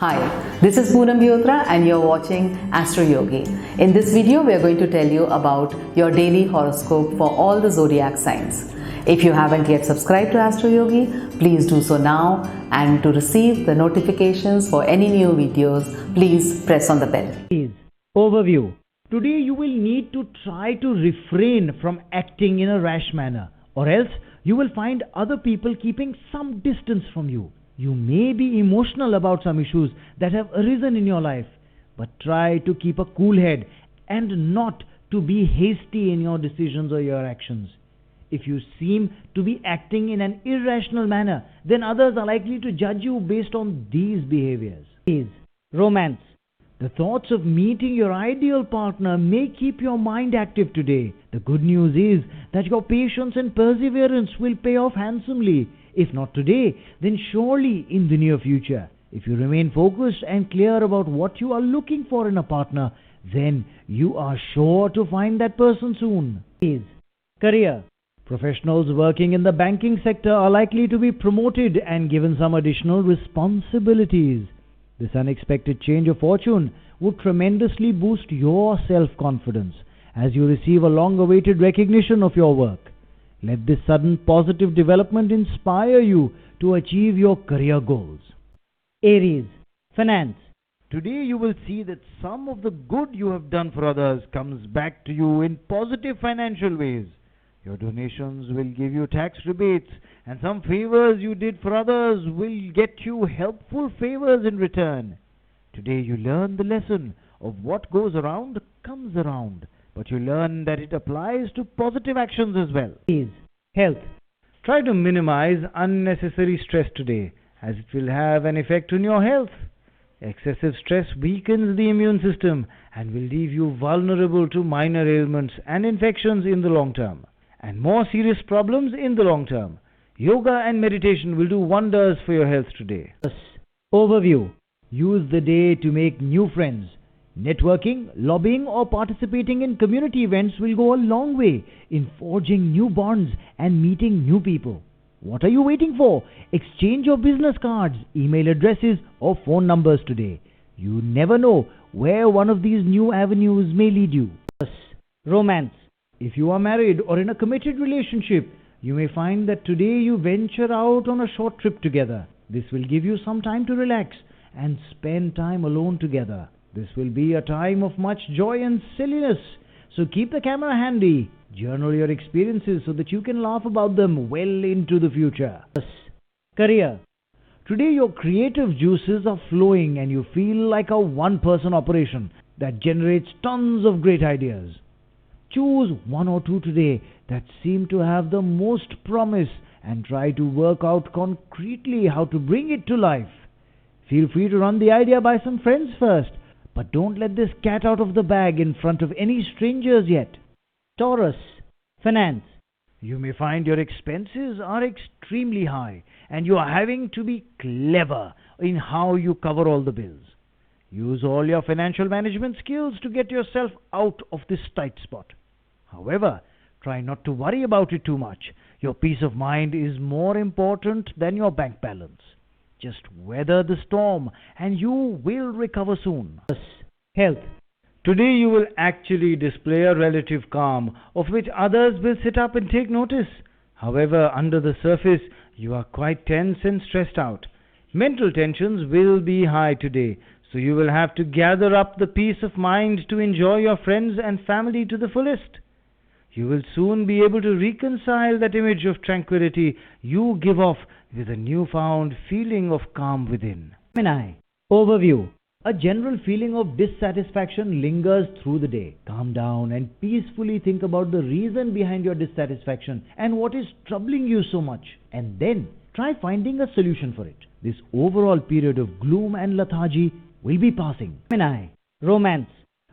Hi, this is Poonam Biotra and you're watching Astro Yogi. In this video, we are going to tell you about your daily horoscope for all the zodiac signs. If you haven't yet subscribed to Astro Yogi, please do so now, and to receive the notifications for any new videos, please press on the bell. Overview. Today you will need to try to refrain from acting in a rash manner, or else you will find other people keeping some distance from you. You may be emotional about some issues that have arisen in your life, but try to keep a cool head and not to be hasty in your decisions or your actions. If you seem to be acting in an irrational manner, then others are likely to judge you based on these behaviors. Romance. The thoughts of meeting your ideal partner may keep your mind active today. The good news is that your patience and perseverance will pay off handsomely. If not today, then surely in the near future. If you remain focused and clear about what you are looking for in a partner, then you are sure to find that person soon. Career. Professionals working in the banking sector are likely to be promoted and given some additional responsibilities. This unexpected change of fortune would tremendously boost your self-confidence as you receive a long-awaited recognition of your work. Let this sudden positive development inspire you to achieve your career goals. Aries. Finance. Today you will see that some of the good you have done for others comes back to you in positive financial ways. Your donations will give you tax rebates, and some favors you did for others will get you helpful favors in return. Today you learn the lesson of what goes around comes around, but you learn that it applies to positive actions as well. Health. Try to minimize unnecessary stress today, as it will have an effect on your health. Excessive stress weakens the immune system and will leave you vulnerable to minor ailments and infections in the long term, and more serious problems in the long term. Yoga and meditation will do wonders for your health today. Overview. Use the day to make new friends. Networking, lobbying, or participating in community events will go a long way in forging new bonds and meeting new people. What are you waiting for? Exchange your business cards, email addresses, or phone numbers today. You never know where one of these new avenues may lead you. Romance. If you are married or in a committed relationship, you may find that today you venture out on a short trip together. This will give you some time to relax and spend time alone together. This will be a time of much joy and silliness, so keep the camera handy. Journal your experiences so that you can laugh about them well into the future. Career. Today your creative juices are flowing and you feel like a one-person operation that generates tons of great ideas. Choose one or two today that seem to have the most promise and try to work out concretely how to bring it to life. Feel free to run the idea by some friends first, but don't let this cat out of the bag in front of any strangers yet. Taurus. Finance. You may find your expenses are extremely high and you are having to be clever in how you cover all the bills. Use all your financial management skills to get yourself out of this tight spot. However, try not to worry about it too much. Your peace of mind is more important than your bank balance. Just weather the storm and you will recover soon. Health. Today you will actually display a relative calm of which others will sit up and take notice. However, under the surface, you are quite tense and stressed out. Mental tensions will be high today, so you will have to gather up the peace of mind to enjoy your friends and family to the fullest. You will soon be able to reconcile that image of tranquility you give off with a newfound feeling of calm within. Gemini. Overview. A general feeling of dissatisfaction lingers through the day. Calm down and peacefully think about the reason behind your dissatisfaction and what is troubling you so much, and then try finding a solution for it. This overall period of gloom and lethargy will be passing. Gemini. Romance.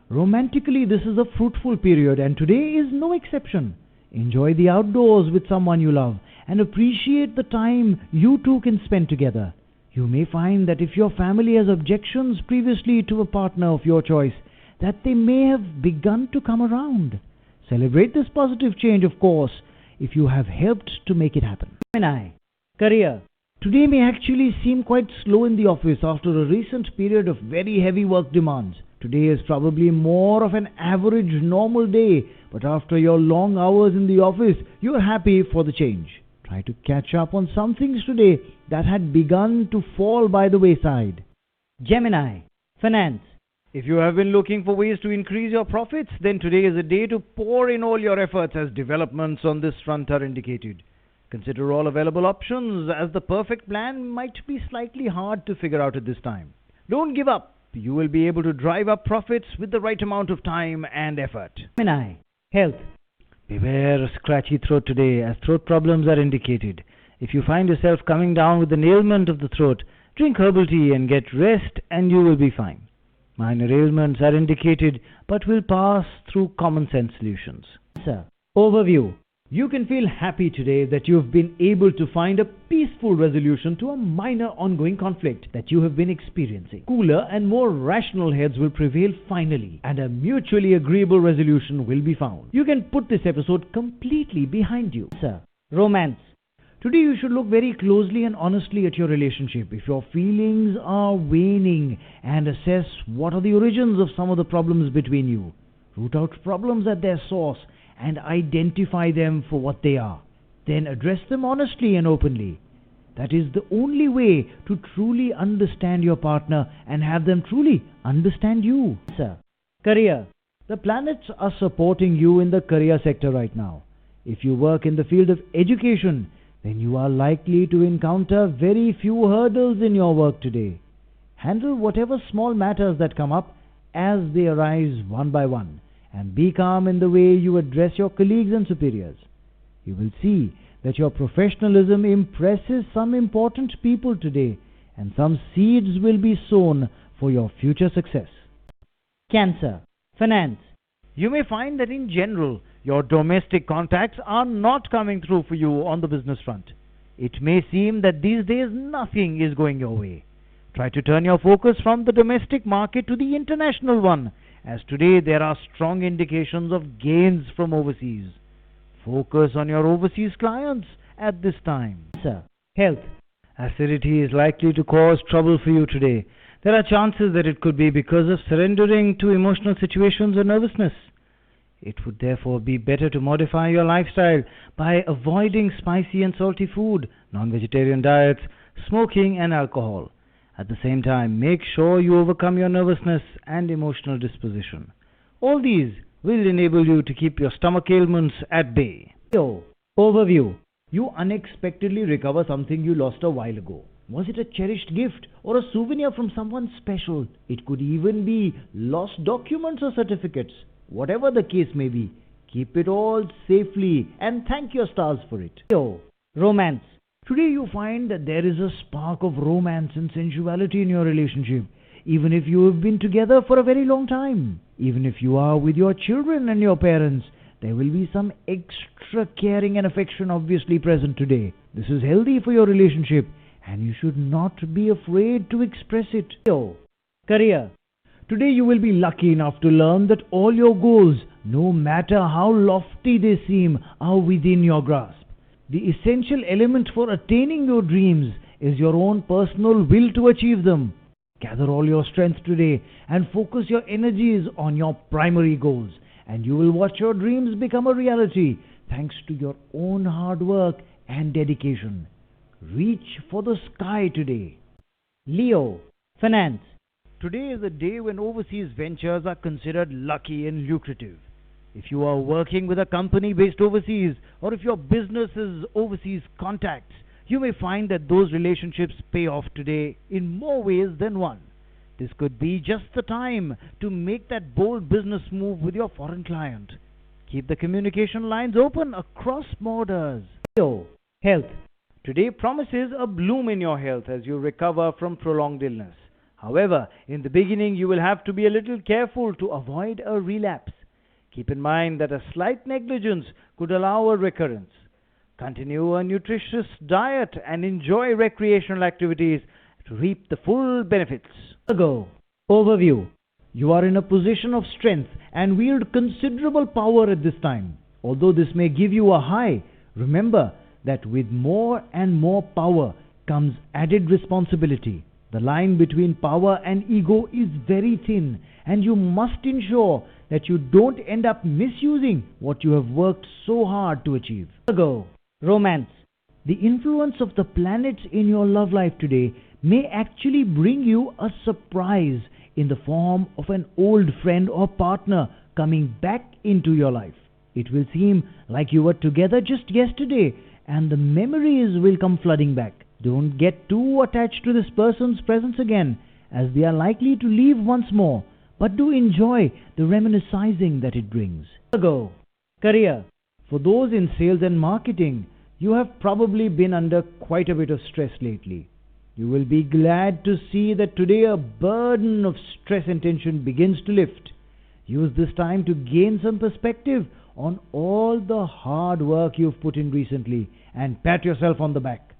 Romantically, this is a fruitful period and today is no exception. Enjoy the outdoors with someone you love and appreciate the time you two can spend together. You may find that if your family has objections previously to a partner of your choice, that they may have begun to come around. Celebrate this positive change, of course, if you have helped to make it happen. Gemini. Career. Today may actually seem quite slow in the office after a recent period of very heavy work demands. Today is probably more of an average normal day, but after your long hours in the office, you are happy for the change. Try to catch up on some things today that had begun to fall by the wayside. Gemini, finance. If you have been looking for ways to increase your profits, then today is a day to pour in all your efforts as developments on this front are indicated. Consider all available options as the perfect plan might be slightly hard to figure out at this time. Don't give up. You will be able to drive up profits with the right amount of time and effort. Gemini, health. Beware a scratchy throat today as throat problems are indicated. If you find yourself coming down with an ailment of the throat, drink herbal tea and get rest and you will be fine. Minor ailments are indicated but will pass through common sense solutions. Overview. You can feel happy today that you have been able to find a peaceful resolution to a minor ongoing conflict that you have been experiencing. Cooler and more rational heads will prevail finally, and a mutually agreeable resolution will be found. You can put this episode completely behind you. Romance. Today you should look very closely and honestly at your relationship if your feelings are waning and assess what are the origins of some of the problems between you. Root out problems at their source and identify them for what they are. Then address them honestly and openly. That is the only way to truly understand your partner and have them truly understand you. Career. The planets are supporting you in the career sector right now. If you work in the field of education, then you are likely to encounter very few hurdles in your work today. Handle whatever small matters that come up as they arise one by one, and be calm in the way you address your colleagues and superiors. You will see that your professionalism impresses some important people today, and some seeds will be sown for your future success. Cancer, finance. You may find that in general, your domestic contacts are not coming through for you on the business front. It may seem that these days nothing is going your way. Try to turn your focus from the domestic market to the international one, as today there are strong indications of gains from overseas. Focus on your overseas clients at this time. Health. Acidity is likely to cause trouble for you today. There are chances that it could be because of surrendering to emotional situations or nervousness. It would therefore be better to modify your lifestyle by avoiding spicy and salty food, non-vegetarian diets, smoking and alcohol. At the same time, make sure you overcome your nervousness and emotional disposition. All these will enable you to keep your stomach ailments at bay. Overview. You unexpectedly recover something you lost a while ago. Was it a cherished gift or a souvenir from someone special? It could even be lost documents or certificates. Whatever the case may be, keep it all safely and thank your stars for it. Romance. Today you find that there is a spark of romance and sensuality in your relationship, even if you have been together for a very long time. Even if you are with your children and your parents, there will be some extra caring and affection obviously present today. This is healthy for your relationship, and you should not be afraid to express it. Career. Today you will be lucky enough to learn that all your goals, no matter how lofty they seem, are within your grasp. The essential element for attaining your dreams is your own personal will to achieve them. Gather all your strength today and focus your energies on your primary goals, and you will watch your dreams become a reality thanks to your own hard work and dedication. Reach for the sky today. Leo, finance. Today is a day when overseas ventures are considered lucky and lucrative. If you are working with a company based overseas, or if your business is overseas contacts, you may find that those relationships pay off today in more ways than one. This could be just the time to make that bold business move with your foreign client. Keep the communication lines open across borders. Health. Today promises a bloom in your health as you recover from prolonged illness. However, in the beginning you will have to be a little careful to avoid a relapse. Keep in mind that a slight negligence could allow a recurrence. Continue a nutritious diet and enjoy recreational activities to reap the full benefits. Virgo. Overview. You are in a position of strength and wield considerable power at this time. Although this may give you a high, remember that with more and more power comes added responsibility. The line between power and ego is very thin, and you must ensure that you don't end up misusing what you have worked so hard to achieve. Virgo, romance. The influence of the planets in your love life today may actually bring you a surprise in the form of an old friend or partner coming back into your life. It will seem like you were together just yesterday, and the memories will come flooding back. Don't get too attached to this person's presence again, as they are likely to leave once more, but do enjoy the reminiscing that it brings. Virgo, career. For those in sales and marketing, you have probably been under quite a bit of stress lately. You will be glad to see that today a burden of stress and tension begins to lift. Use this time to gain some perspective on all the hard work you've put in recently and pat yourself on the back.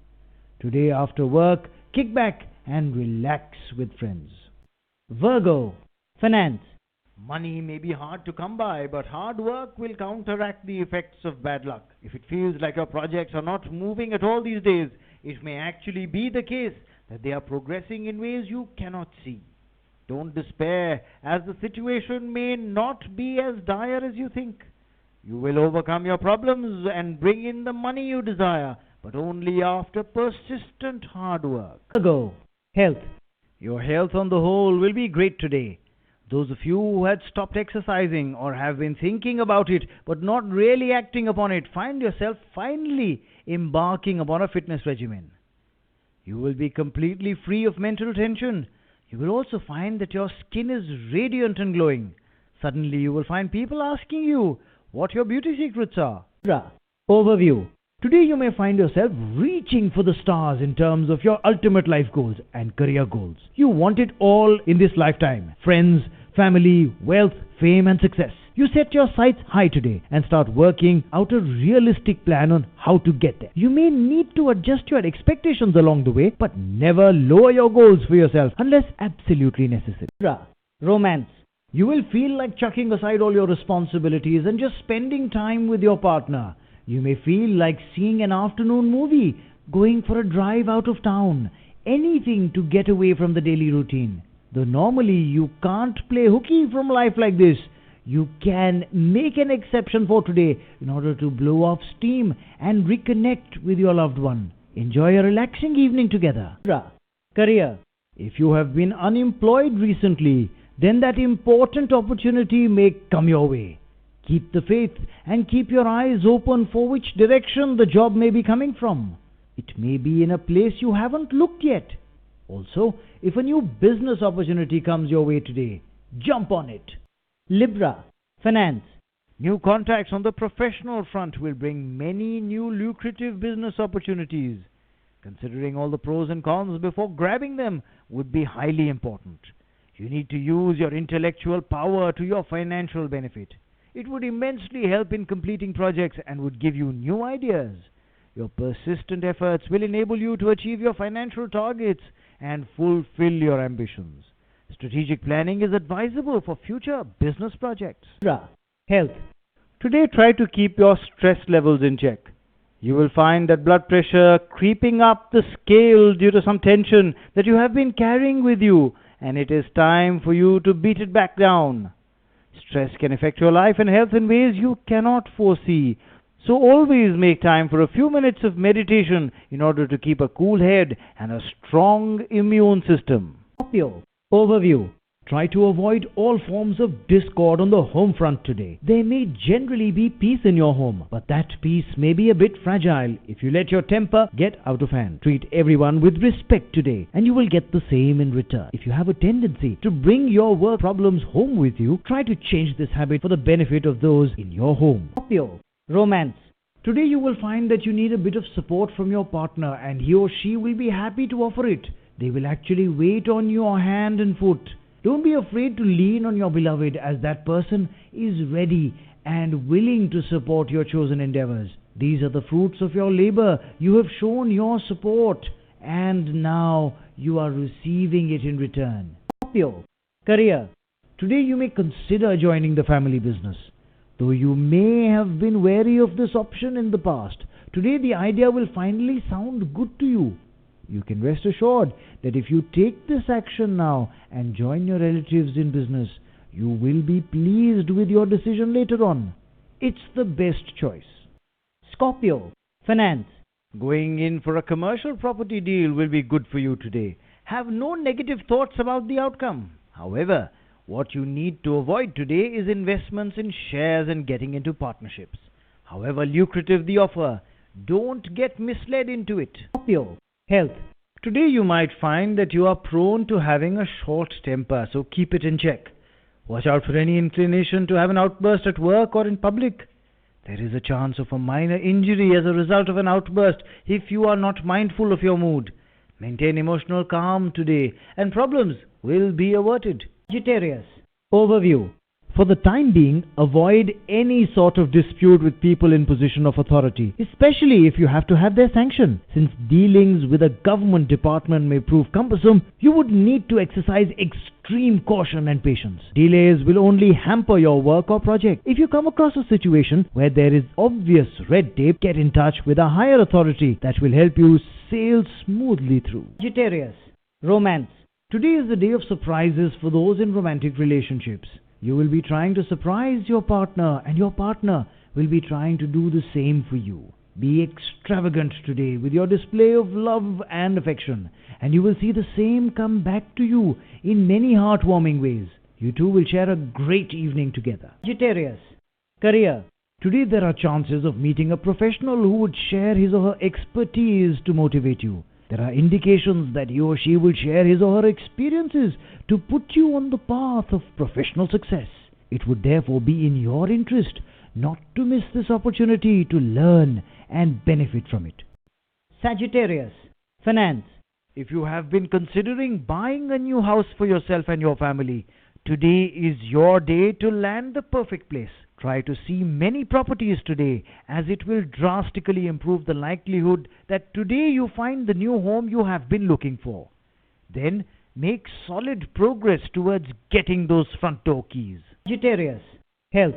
Today after work, kick back and relax with friends. Virgo, finance. Money may be hard to come by, but hard work will counteract the effects of bad luck. If it feels like your projects are not moving at all these days, it may actually be the case that they are progressing in ways you cannot see. Don't despair, as the situation may not be as dire as you think. You will overcome your problems and bring in the money you desire, but only after persistent hard work. Virgo, health. Your health on the whole will be great today. Those of you who had stopped exercising or have been thinking about it but not really acting upon it, find yourself finally embarking upon a fitness regimen. You will be completely free of mental tension. You will also find that your skin is radiant and glowing. Suddenly you will find people asking you what your beauty secrets are. Overview. Today you may find yourself reaching for the stars in terms of your ultimate life goals and career goals. You want it all in this lifetime. Friends, family, wealth, fame and success. You set your sights high today and start working out a realistic plan on how to get there. You may need to adjust your expectations along the way, but never lower your goals for yourself unless absolutely necessary. Romance. You will feel like chucking aside all your responsibilities and just spending time with your partner. You may feel like seeing an afternoon movie, going for a drive out of town, anything to get away from the daily routine. Though normally you can't play hooky from life like this, you can make an exception for today in order to blow off steam and reconnect with your loved one. Enjoy a relaxing evening together. Career. If you have been unemployed recently, then that important opportunity may come your way. Keep the faith and keep your eyes open for which direction the job may be coming from. It may be in a place you haven't looked yet. Also, if a new business opportunity comes your way today, jump on it. Libra, finance. New contacts on the professional front will bring many new lucrative business opportunities. Considering all the pros and cons before grabbing them would be highly important. You need to use your intellectual power to your financial benefit. It would immensely help in completing projects and would give you new ideas. Your persistent efforts will enable you to achieve your financial targets and fulfill your ambitions. Strategic planning is advisable for future business projects. Health. Today try to keep your stress levels in check. You will find that blood pressure creeping up the scale due to some tension that you have been carrying with you, and it is time for you to beat it back down. Stress can affect your life and health in ways you cannot foresee. So always make time for a few minutes of meditation in order to keep a cool head and a strong immune system. Scorpio. Overview. Try to avoid all forms of discord on the home front today. There may generally be peace in your home, but that peace may be a bit fragile if you let your temper get out of hand. Treat everyone with respect today, and you will get the same in return. If you have a tendency to bring your work problems home with you, try to change this habit for the benefit of those in your home. Scorpio. Romance. Today you will find that you need a bit of support from your partner, and he or she will be happy to offer it. They will actually wait on your hand and foot. Don't be afraid to lean on your beloved, as that person is ready and willing to support your chosen endeavors. These are the fruits of your labor. You have shown your support, and now you are receiving it in return. Scorpio. Career. Today you may consider joining the family business. Though you may have been wary of this option in the past, today the idea will finally sound good to you. You can rest assured that if you take this action now and join your relatives in business, you will be pleased with your decision later on. It's the best choice. Scorpio, finance. Going in for a commercial property deal will be good for you today. Have no negative thoughts about the outcome. However, what you need to avoid today is investments in shares and getting into partnerships. However lucrative the offer, don't get misled into it. Scorpio, health. Today you might find that you are prone to having a short temper, so keep it in check. Watch out for any inclination to have an outburst at work or in public. There is a chance of a minor injury as a result of an outburst if you are not mindful of your mood. Maintain emotional calm today and problems will be averted. Sagittarius, overview. For the time being, avoid any sort of dispute with people in position of authority, especially if you have to have their sanction. Since dealings with a government department may prove cumbersome, you would need to exercise extreme caution and patience. Delays will only hamper your work or project. If you come across a situation where there is obvious red tape, get in touch with a higher authority that will help you sail smoothly through. Sagittarius, romance. Today is the day of surprises for those in romantic relationships. You will be trying to surprise your partner, and your partner will be trying to do the same for you. Be extravagant today with your display of love and affection, and you will see the same come back to you in many heartwarming ways. You two will share a great evening together. Sagittarius, career. Today there are chances of meeting a professional who would share his or her expertise to motivate you. There are indications that he or she will share his or her experiences to put you on the path of professional success. It would therefore be in your interest not to miss this opportunity to learn and benefit from it. Sagittarius, finance. If you have been considering buying a new house for yourself and your family, today is your day to land the perfect place. Try to see many properties today, as it will drastically improve the likelihood that today you find the new home you have been looking for. Then make solid progress towards getting those front door keys. Sagittarius, health.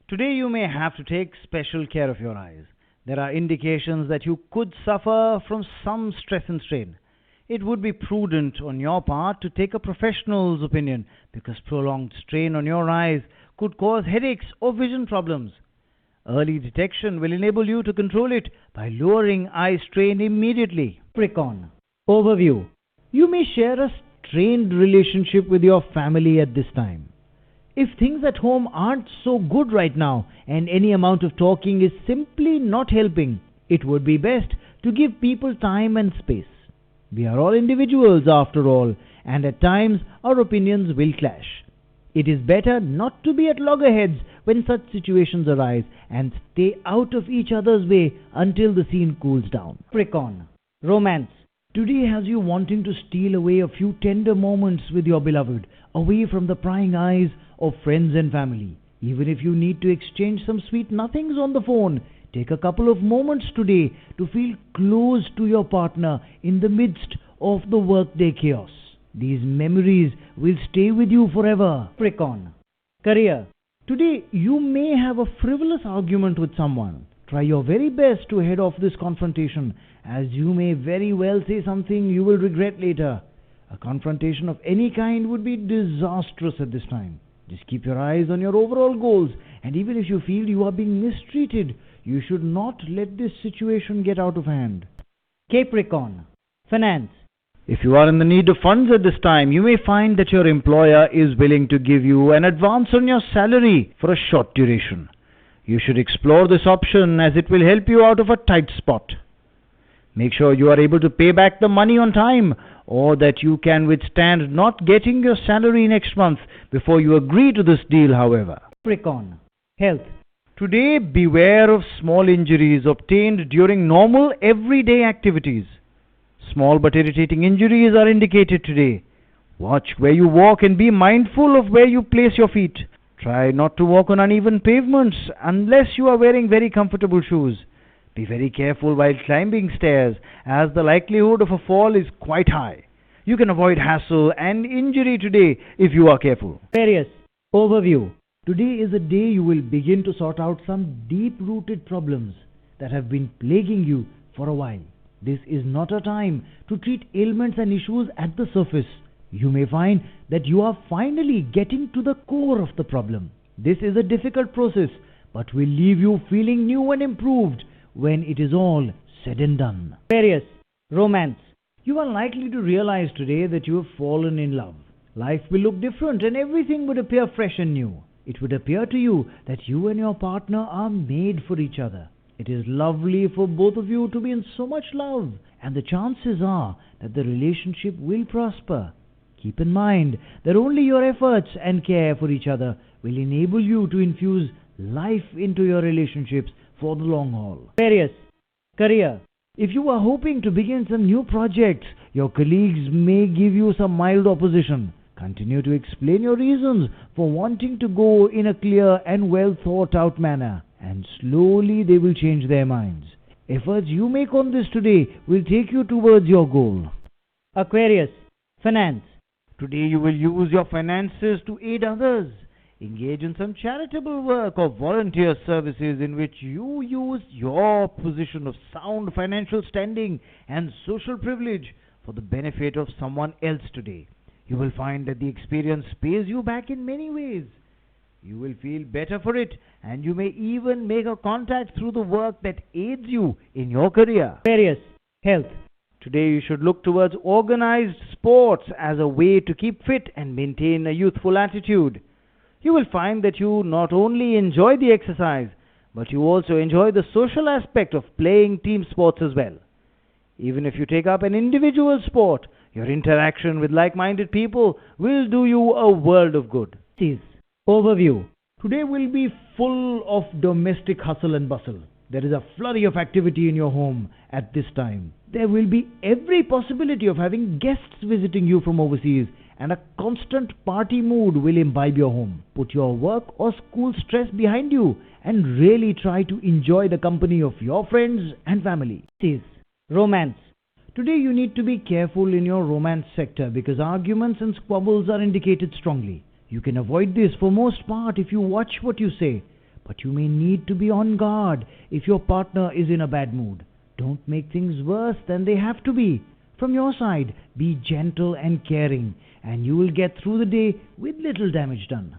Today you may have to take special care of your eyes. There are indications that you could suffer from some stress and strain. It would be prudent on your part to take a professional's opinion, because prolonged strain on your eyes could cause headaches or vision problems. Early detection will enable you to control it by lowering eye strain immediately. Capricorn, overview. You may share a strained relationship with your family at this time. If things at home aren't so good right now and any amount of talking is simply not helping, it would be best to give people time and space. We are all individuals after all, and at times our opinions will clash. It is better not to be at loggerheads when such situations arise, and stay out of each other's way until the scene cools down. Capricorn, romance. Today has you wanting to steal away a few tender moments with your beloved, away from the prying eyes of friends and family. Even if you need to exchange some sweet nothings on the phone, take a couple of moments today to feel close to your partner in the midst of the workday chaos. These memories will stay with you forever. Capricorn, career. Today you may have a frivolous argument with someone. Try your very best to head off this confrontation, as you may very well say something you will regret later. A confrontation of any kind would be disastrous at this time. Just keep your eyes on your overall goals, and even if you feel you are being mistreated, you should not let this situation get out of hand. Capricorn, finance. If you are in the need of funds at this time, you may find that your employer is willing to give you an advance on your salary for a short duration. You should explore this option, as it will help you out of a tight spot. Make sure you are able to pay back the money on time, or that you can withstand not getting your salary next month before you agree to this deal, however. Capricorn, health. Today, beware of small injuries obtained during normal everyday activities. Small but irritating injuries are indicated today. Watch where you walk and be mindful of where you place your feet. Try not to walk on uneven pavements unless you are wearing very comfortable shoes. Be very careful while climbing stairs, as the likelihood of a fall is quite high. You can avoid hassle and injury today if you are careful. Aries, overview. Today is a day you will begin to sort out some deep-rooted problems that have been plaguing you for a while. This is not a time to treat ailments and issues at the surface. You may find that you are finally getting to the core of the problem. This is a difficult process, but will leave you feeling new and improved when it is all said and done. Aquarius, romance. You are likely to realize today that you have fallen in love. Life will look different and everything would appear fresh and new. It would appear to you that you and your partner are made for each other. It is lovely for both of you to be in so much love, and the chances are that the relationship will prosper. Keep in mind that only your efforts and care for each other will enable you to infuse life into your relationships for the long haul. Aquarius, career. If you are hoping to begin some new projects, your colleagues may give you some mild opposition. Continue to explain your reasons for wanting to go in a clear and well thought out manner, and slowly they will change their minds. Efforts you make on this today will take you towards your goal. Aquarius, finance. Today you will use your finances to aid others. Engage in some charitable work or volunteer services in which you use your position of sound financial standing and social privilege for the benefit of someone else today. You will find that the experience pays you back in many ways. You will feel better for it, and you may even make a contact through the work that aids you in your career. Aquarius, health. Today you should look towards organized sports as a way to keep fit and maintain a youthful attitude. You will find that you not only enjoy the exercise, but you also enjoy the social aspect of playing team sports as well. Even if you take up an individual sport, your interaction with like-minded people will do you a world of good. Overview. Today will be full of domestic hustle and bustle. There is a flurry of activity in your home at this time. There will be every possibility of having guests visiting you from overseas, and a constant party mood will imbibe your home. Put your work or school stress behind you and really try to enjoy the company of your friends and family. Romance. Today you need to be careful in your romance sector because arguments and squabbles are indicated strongly. You can avoid this for most part if you watch what you say, but you may need to be on guard if your partner is in a bad mood. Don't make things worse than they have to be. From your side, be gentle and caring, and you will get through the day with little damage done.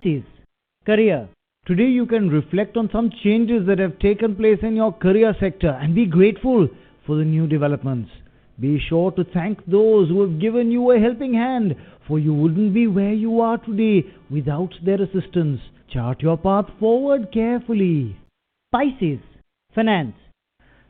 Career. Today you can reflect on some changes that have taken place in your career sector and be grateful for the new developments. Be sure to thank those who have given you a helping hand, for you wouldn't be where you are today without their assistance. Chart your path forward carefully. Pisces, finance.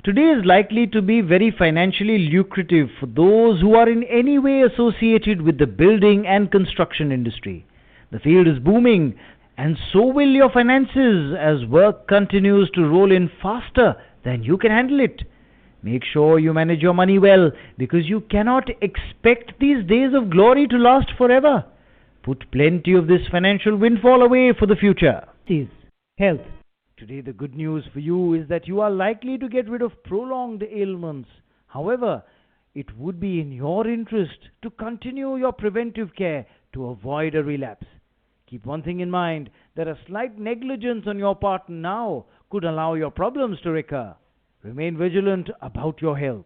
Today is likely to be very financially lucrative for those who are in any way associated with the building and construction industry. The field is booming, and so will your finances as work continues to roll in faster than you can handle it. Make sure you manage your money well, because you cannot expect these days of glory to last forever. Put plenty of this financial windfall away for the future. Health. Today the good news for you is that you are likely to get rid of prolonged ailments. However, it would be in your interest to continue your preventive care to avoid a relapse. Keep one thing in mind, that a slight negligence on your part now could allow your problems to recur. Remain vigilant about your health.